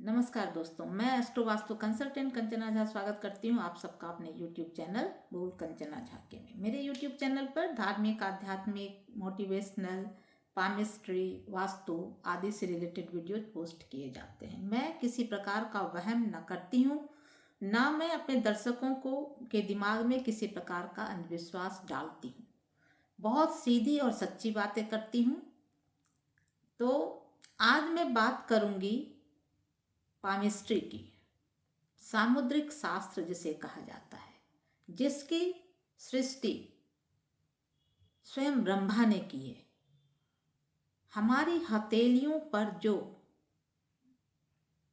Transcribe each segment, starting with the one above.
नमस्कार दोस्तों, मैं एस्ट्रो वास्तु कंसल्टेंट कंचना झा स्वागत करती हूँ आप सबका अपने यूट्यूब चैनल बोल कंचना झा के में। मेरे यूट्यूब चैनल पर धार्मिक, आध्यात्मिक, मोटिवेशनल, पामिस्ट्री, वास्तु आदि से रिलेटेड वीडियो पोस्ट किए जाते हैं। मैं किसी प्रकार का वहम न करती हूँ, ना मैं अपने दर्शकों को के दिमाग में किसी प्रकार का अंधविश्वास डालती हूँ। बहुत सीधी और सच्ची बातें करती हूँ। तो आज मैं बात करूँगी पामिस्ट्री की, सामुद्रिक शास्त्र जिसे कहा जाता है, जिसकी सृष्टि स्वयं ब्रह्मा ने की है। हमारी हथेलियों पर जो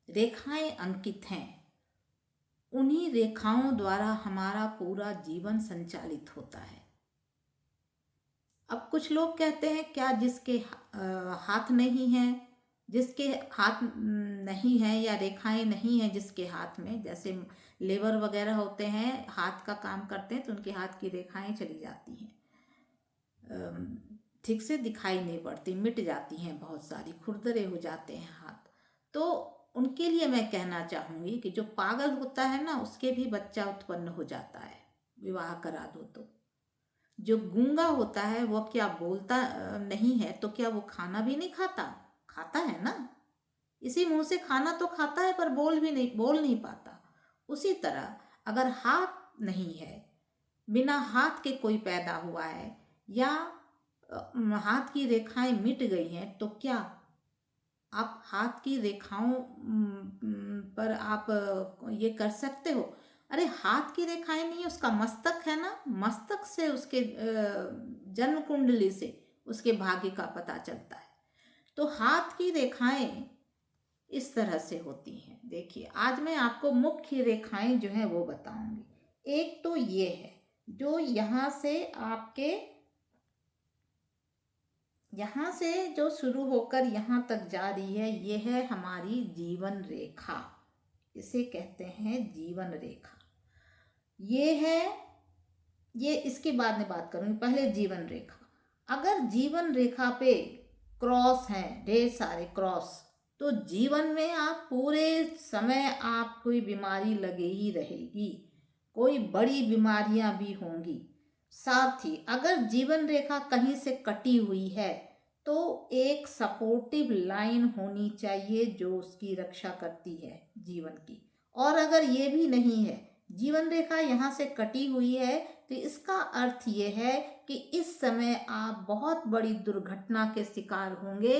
रेखाएं अंकित हैं, उन्हीं रेखाओं द्वारा हमारा पूरा जीवन संचालित होता है। अब कुछ लोग कहते हैं क्या जिसके हाथ नहीं है, जिसके हाथ नहीं है या रेखाएं नहीं है जिसके हाथ में, जैसे लेबर वगैरह होते हैं, हाथ का काम करते हैं तो उनके हाथ की रेखाएं चली जाती हैं, ठीक से दिखाई नहीं पड़ती, मिट जाती हैं, बहुत सारी खुरदरे हो जाते हैं हाथ। तो उनके लिए मैं कहना चाहूँगी कि जो पागल होता है ना, उसके भी बच्चा उत्पन्न हो जाता है विवाह करा दो तो। जो गूंगा होता है वो क्या बोलता नहीं है तो क्या वो खाना भी नहीं खाता? खाता है ना, इसी मुंह से खाना तो खाता है पर बोल नहीं पाता। उसी तरह अगर हाथ नहीं है, बिना हाथ के कोई पैदा हुआ है या हाथ की रेखाएं मिट गई हैं, तो क्या आप हाथ की रेखाओं पर आप ये कर सकते हो? अरे हाथ की रेखाएं नहीं है, उसका मस्तक है ना, मस्तक से उसके जन्म कुंडली से उसके भाग्य का पता चलता है। तो हाथ की रेखाएं इस तरह से होती हैं। देखिए, आज मैं आपको मुख्य रेखाएं जो है वो बताऊंगी। एक तो ये है जो यहाँ से जो शुरू होकर यहाँ तक जा रही है, ये है हमारी जीवन रेखा। इसे कहते हैं जीवन रेखा। ये है, ये इसके बाद में बात करूंगी, पहले जीवन रेखा। अगर जीवन रेखा पे क्रॉस हैं, ढेर सारे क्रॉस, तो जीवन में आप पूरे समय आप कोई बीमारी लगे ही रहेगी, कोई बड़ी बीमारियां भी होंगी। साथ ही अगर जीवन रेखा कहीं से कटी हुई है तो एक सपोर्टिव लाइन होनी चाहिए जो उसकी रक्षा करती है जीवन की। और अगर ये भी नहीं है, जीवन रेखा यहाँ से कटी हुई है, तो इसका अर्थ ये है कि इस समय आप बहुत बड़ी दुर्घटना के शिकार होंगे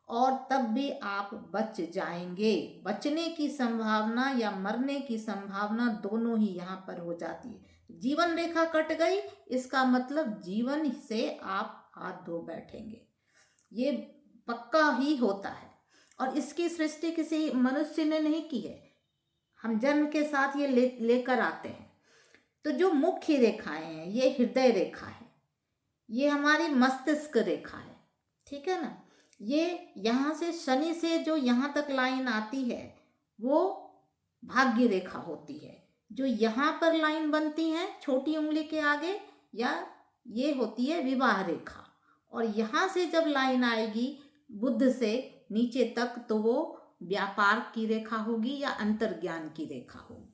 और तब भी आप बच जाएंगे। बचने की संभावना या मरने की संभावना दोनों ही यहाँ पर हो जाती है। जीवन रेखा कट गई, इसका मतलब जीवन से आप हाथ धो बैठेंगे, ये पक्का ही होता है। और इसकी सृष्टि किसी मनुष्य ने नहीं की है, हम जन्म के साथ ये लेकर आते हैं। तो जो मुख्य रेखाएं हैं, ये हृदय रेखा है, ये हमारी मस्तिष्क रेखा है, ठीक है ना। ये यहाँ से शनि से जो यहाँ तक लाइन आती है वो भाग्य रेखा होती है। जो यहाँ पर लाइन बनती है छोटी उंगली के आगे, या ये होती है विवाह रेखा। और यहाँ से जब लाइन आएगी बुध से नीचे तक, तो वो व्यापार की रेखा होगी या अंतर्ज्ञान की रेखा होगी।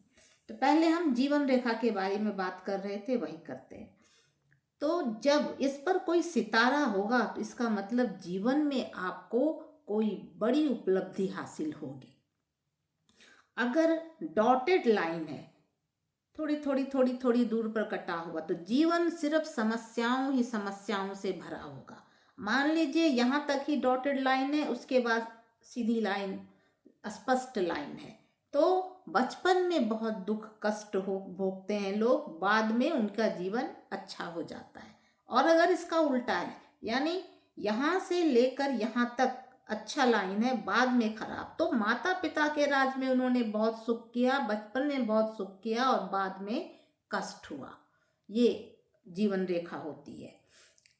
तो पहले हम जीवन रेखा के बारे में बात कर रहे थे, वही करते हैं। तो जब इस पर कोई सितारा होगा तो इसका मतलब जीवन में आपको कोई बड़ी उपलब्धि हासिल होगी। अगर डॉटेड लाइन है, थोड़ी थोड़ी थोड़ी थोड़ी दूर पर कटा हुआ, तो जीवन सिर्फ समस्याओं ही समस्याओं से भरा होगा। मान लीजिए यहाँ तक ही डॉटेड लाइन है, उसके बाद सीधी लाइन, स्पष्ट लाइन है, तो बचपन में बहुत दुख कष्ट हो भोगते हैं लोग, बाद में उनका जीवन अच्छा हो जाता है। और अगर इसका उल्टा है, यानी यहाँ से लेकर यहाँ तक अच्छा लाइन है, बाद में खराब, तो माता पिता के राज में उन्होंने बहुत सुख किया, बचपन में बहुत सुख किया और बाद में कष्ट हुआ, ये जीवन रेखा होती है।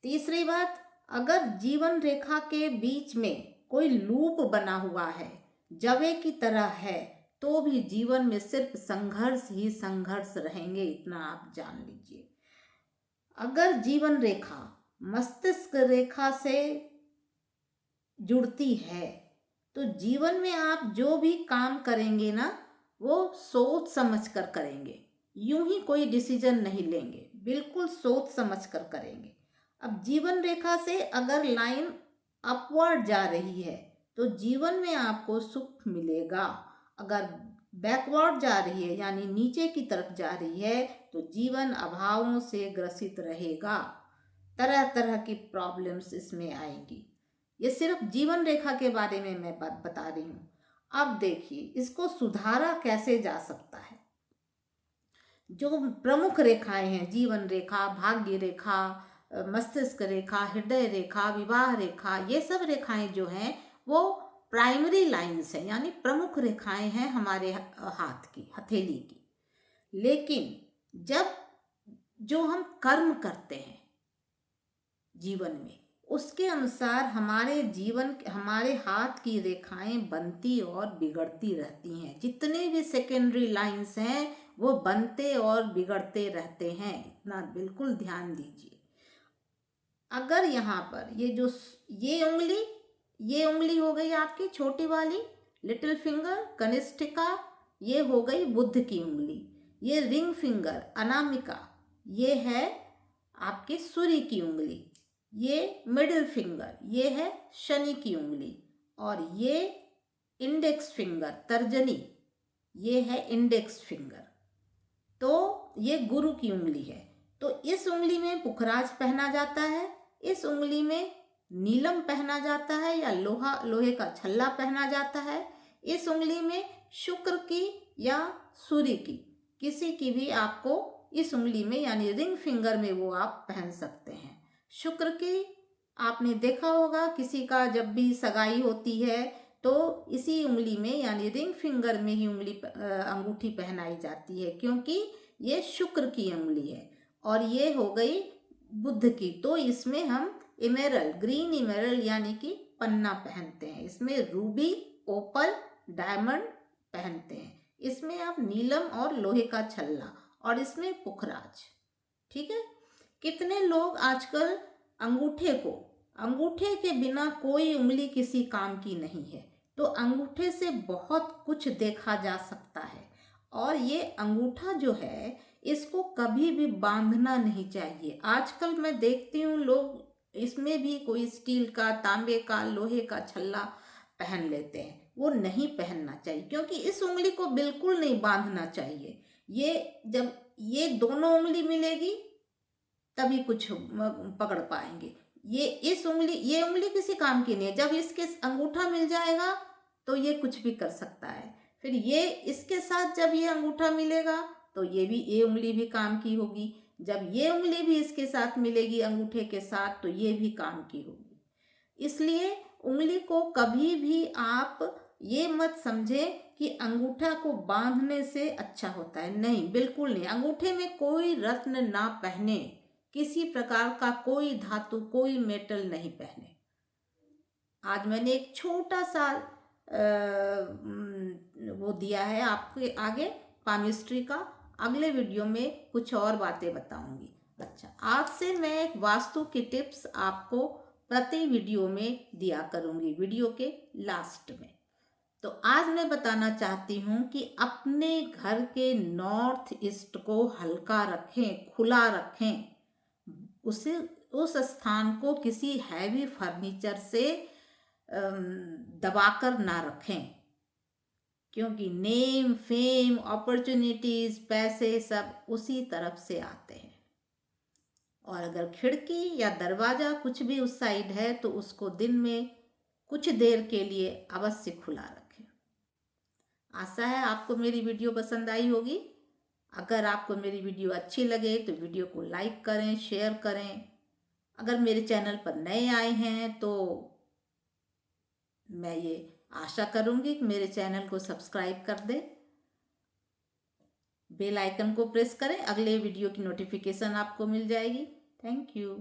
तीसरी बात, अगर जीवन रेखा के बीच में कोई लूप बना हुआ है, जवे की तरह है, तो भी जीवन में सिर्फ संघर्ष ही संघर्ष रहेंगे, इतना आप जान लीजिए। अगर जीवन रेखा मस्तिष्क रेखा से जुड़ती है तो जीवन में आप जो भी काम करेंगे ना, वो सोच समझ कर करेंगे, यूं ही कोई डिसीजन नहीं लेंगे, बिल्कुल सोच समझ कर करेंगे। अब जीवन रेखा से अगर लाइन अपवर्ड जा रही है तो जीवन में आपको सुख मिलेगा। अगर बैकवर्ड जा रही है यानी नीचे की तरफ जा रही है तो जीवन अभावों से ग्रसित रहेगा, तरह तरह की प्रॉब्लम्स इसमें आएंगी। ये सिर्फ जीवन रेखा के बारे में मैं बात बता रही हूँ। अब देखिए इसको सुधारा कैसे जा सकता है। जो प्रमुख रेखाएं हैं, जीवन रेखा, भाग्य रेखा, मस्तिष्क रेखा, हृदय रेखा, विवाह रेखा, ये सब रेखाएं जो हैं वो प्राइमरी लाइंस हैं, यानी प्रमुख रेखाएं हैं हमारे हाथ की, हथेली की। लेकिन जब जो हम कर्म करते हैं जीवन में, उसके अनुसार हमारे जीवन, हमारे हाथ की रेखाएं बनती और बिगड़ती रहती हैं। जितने भी सेकेंडरी लाइंस हैं वो बनते और बिगड़ते रहते हैं, इतना बिल्कुल ध्यान दीजिए। अगर यहाँ पर ये उंगली हो गई आपकी छोटी वाली लिटिल फिंगर कनिष्ठिका, ये हो गई बुध की उंगली। ये रिंग फिंगर अनामिका, ये है आपके सूर्य की उंगली। ये मिडिल फिंगर, ये है शनि की उंगली। और ये इंडेक्स फिंगर तर्जनी, ये है इंडेक्स फिंगर, तो ये गुरु की उंगली है। तो इस उंगली में पुखराज पहना जाता है, इस उंगली में नीलम पहना जाता है या लोहे का छल्ला पहना जाता है। इस उंगली में शुक्र की या सूर्य की, किसी की भी आपको इस उंगली में यानी रिंग फिंगर में वो आप पहन सकते हैं। शुक्र की आपने देखा होगा, किसी का जब भी सगाई होती है तो इसी उंगली में यानी रिंग फिंगर में ही अंगूठी पहनाई जाती है, क्योंकि ये शुक्र की उंगली है। और ये हो गई बुध की, तो इसमें हम इमेरल्ड, ग्रीन इमेरल्ड यानी कि पन्ना पहनते हैं। इसमें रूबी, ओपल, डायमंड पहनते हैं। इसमें आप नीलम और लोहे का छल्ला, और इसमें पुखराज। ठीक है। कितने लोग आजकल अंगूठे के बिना कोई उंगली किसी काम की नहीं है, तो अंगूठे से बहुत कुछ देखा जा सकता है। और ये अंगूठा जो है इसको कभी भी बांधना नहीं चाहिए। आजकल मैं देखती हूँ लोग इसमें भी कोई स्टील का, तांबे का, लोहे का छल्ला पहन लेते हैं, वो नहीं पहनना चाहिए, क्योंकि इस उंगली को बिल्कुल नहीं बांधना चाहिए। ये जब ये दोनों उंगली मिलेगी तभी कुछ पकड़ पाएंगे। ये उंगली किसी काम की नहीं है। जब इसके अंगूठा मिल जाएगा तो ये कुछ भी कर सकता है। फिर ये इसके साथ जब ये अंगूठा मिलेगा तो ये उंगली भी काम की होगी। जब ये उंगली भी इसके साथ मिलेगी अंगूठे के साथ तो ये भी काम की होगी। इसलिए उंगली को कभी भी आप ये मत समझें कि अंगूठा को बांधने से अच्छा होता है, नहीं, बिल्कुल नहीं। अंगूठे में कोई रत्न ना पहने, किसी प्रकार का कोई धातु, कोई मेटल नहीं पहने। आज मैंने एक छोटा सा वो दिया है आपके आगे पामिस्ट्री का, अगले वीडियो में कुछ और बातें बताऊंगी। अच्छा, आज से मैं वास्तु की टिप्स आपको प्रति वीडियो में दिया करूंगी, वीडियो के लास्ट में। तो आज मैं बताना चाहती हूँ कि अपने घर के नॉर्थ ईस्ट को हल्का रखें, खुला रखें। उस स्थान को किसी हैवी फर्नीचर से दबाकर ना रखें, क्योंकि नेम, फेम, अपॉर्चुनिटीज, पैसे सब उसी तरफ से आते हैं। और अगर खिड़की या दरवाजा कुछ भी उस साइड है तो उसको दिन में कुछ देर के लिए अवश्य खुला रखें। आशा है आपको मेरी वीडियो पसंद आई होगी। अगर आपको मेरी वीडियो अच्छी लगे तो वीडियो को लाइक करें, शेयर करें। अगर मेरे चैनल पर नए आए हैं तो मैं ये आशा करूंगी कि मेरे चैनल को सब्सक्राइब कर दें, बेल आइकन को प्रेस करें, अगले वीडियो की नोटिफिकेशन आपको मिल जाएगी। Thank you.